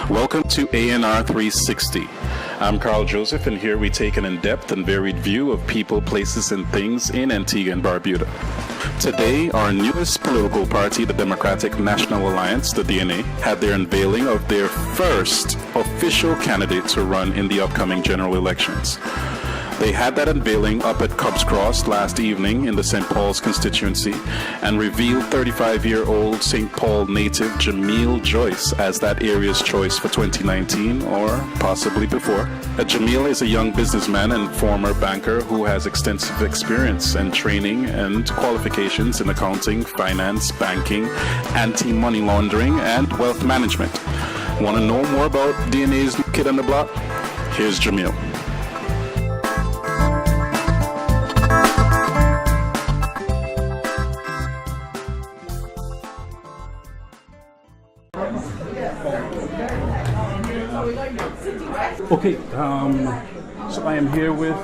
Welcome to ANR 360. I'm Carl Joseph, and here we take an in-depth and varied view of people, places, and things in Antigua and Barbuda. Today, our newest political party, the Democratic National Alliance, the DNA, had their unveiling of their first official candidate to run in the upcoming general elections. They had that unveiling up at Cubs Cross last evening in the St. Paul's constituency and revealed 35-year-old St. Paul native Jamil Joyce as that area's choice for 2019 or possibly before. Jamil is a young businessman and former banker who has extensive experience and training and qualifications in accounting, finance, banking, anti-money laundering, and wealth management. Want to know more about DNA's new kid on the block? Here's Jamil. Okay, so I am here with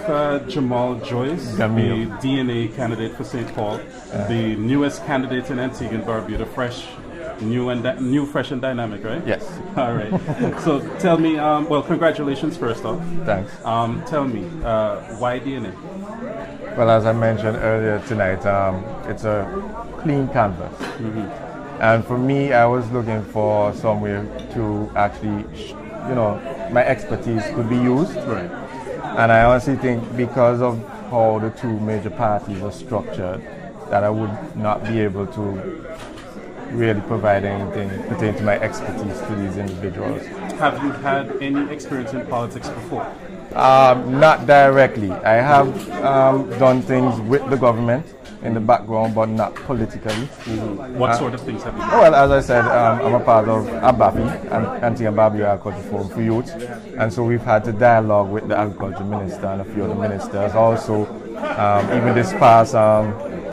Jamal Joyce, Jamil. the DNA candidate for St. Paul, the newest candidate in Antigua and Barbuda, new, fresh and dynamic, right? Yes. All right. So tell me, well, congratulations first off. Thanks. Tell me, why DNA? Well, as I mentioned earlier tonight, it's a clean canvas. Mm-hmm. And for me, I was looking for somewhere to actually, my expertise could be used. Right. And I honestly think because of how the two major parties are structured, that I would not be able to really provide anything pertaining to my expertise to these individuals. Have you had any experience in politics before? Not directly. I have done things with the government in the background, but not politically. Mm-hmm. What sort of things have you done? Well, as I said, I'm a part of ABAFI, Antigua and Barbuda Agriculture Forum for Youth, and so we've had to dialogue with the Agriculture Minister and a few other ministers. Also, even this past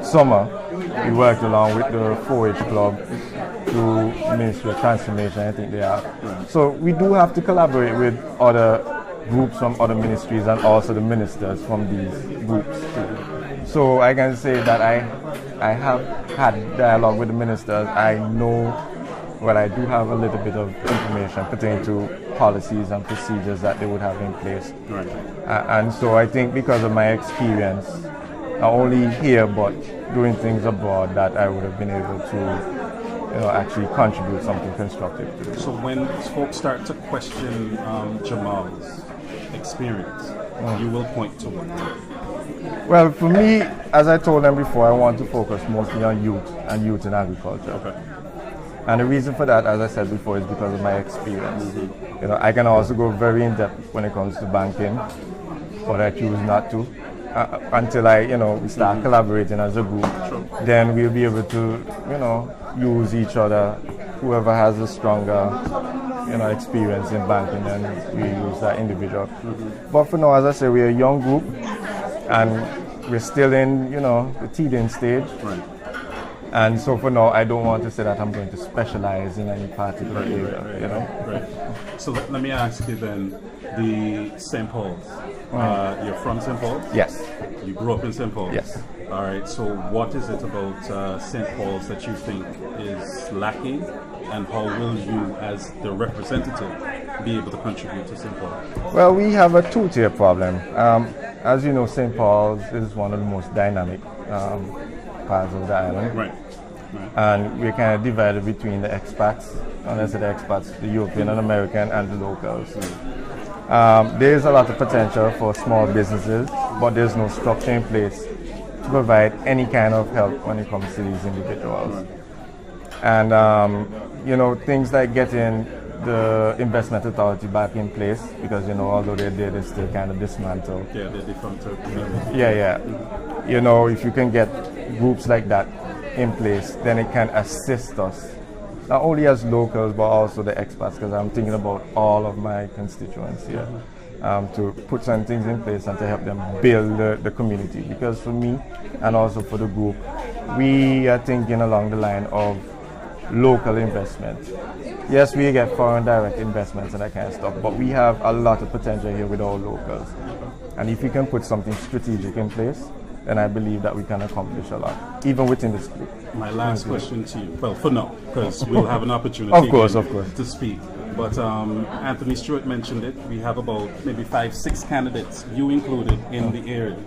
summer, we worked along with the 4-H Club through Ministry of Transformation, I think they are. Right. So we do have to collaborate with other groups from other ministries and also the ministers from these groups. So I can say that I have had dialogue with the ministers. I know, well, I do have a little bit of information pertaining to policies and procedures that they would have in place. Right. And so I think because of my experience, not only here but doing things abroad, that I would have been able to actually contribute something constructive to this. So when folks start to question Jamal's experience, you will point to what? Well, for me, as I told them before, I want to focus mostly on youth and youth in agriculture. Okay. And the reason for that, as I said before, is because of my experience. Mm-hmm. I can also go very in depth when it comes to banking, but I choose not to until we start collaborating as a group. Sure. Then we'll be able to, use each other. Whoever has a stronger, experience in banking, and we use that individual. Mm-hmm. But for now, as I say, we're a young group, and we're still in, the teething stage. Right. And so for now, I don't want to say that I'm going to specialize in any particular area, Right. So let me ask you then, the St. Paul's. You're from St. Paul's? Yes. You grew up in St. Paul's? Yes. All right. So what is it about St. Paul's that you think is lacking, and how will you, as the representative, be able to contribute to St. Paul? Well, we have a two-tier problem. As you know, St. Paul's is one of the most dynamic parts of the island. Right. And we're kind of divided between the expats, and I say the expats, the European and American, and the locals. There's a lot of potential for small businesses, but there's no structure in place to provide any kind of help when it comes to these individuals. And things like getting the investment authority back in place, because although they're there, they're still kind of dismantled. Yeah, they're defunct. Yeah. If you can get groups like that in place, then it can assist us, not only as locals but also the expats, because I'm thinking about all of my constituents here, to put some things in place and to help them build the community. Because for me and also for the group, we are thinking along the line of local investment. Yes, we get foreign direct investments and that kind of stuff, but we have a lot of potential here with our locals. And if we can put something strategic in place, then I believe that we can accomplish a lot, even within this group. My last question to you, well, for now, because we'll have an opportunity of course. to speak. But Anthony Stewart mentioned it. We have about maybe 5-6 candidates, you included, in the area.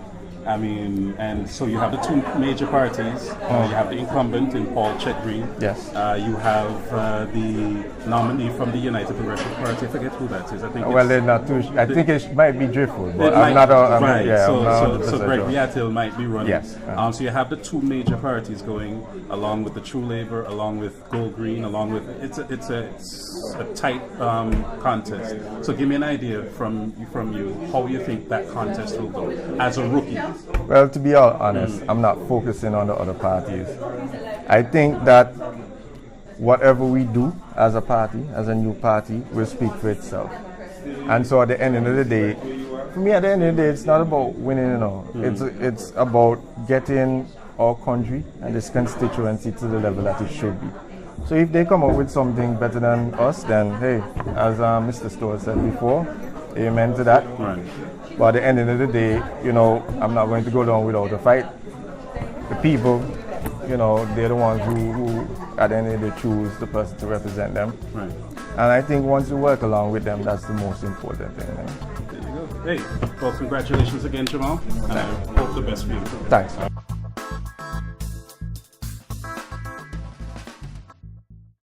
I mean, and so you have the two major parties. You have the incumbent in Paul Chet Green. Yes. You have the nominee from the United Progressive Party. I forget who that is. I think. Well, they're not too. I think it might be Driftwood, but I'm not. Right. Yeah, so Greg Viatil might be running. Yes. So you have the two major parties going, along with the True Labour, along with Gold Green, along with it's a tight contest. So give me an idea from you how you think that contest will go as a rookie. Well, to be all honest, I'm not focusing on the other parties. I think that whatever we do as a party, as a new party, will speak for itself. And so at the end of the day, for me, at the end of the day, it's not about winning, It's about getting our country and this constituency to the level that it should be. So if they come up with something better than us, then hey, as Mr. Stowe said before, amen to that. Right. But at the end of the day, I'm not going to go down without a fight. The people, they're the ones who at the end of the day, choose the person to represent them. Right. And I think once you work along with them, that's the most important thing. There you go. Hey, well, congratulations again, Jamal. And I hope the best for you. Thanks.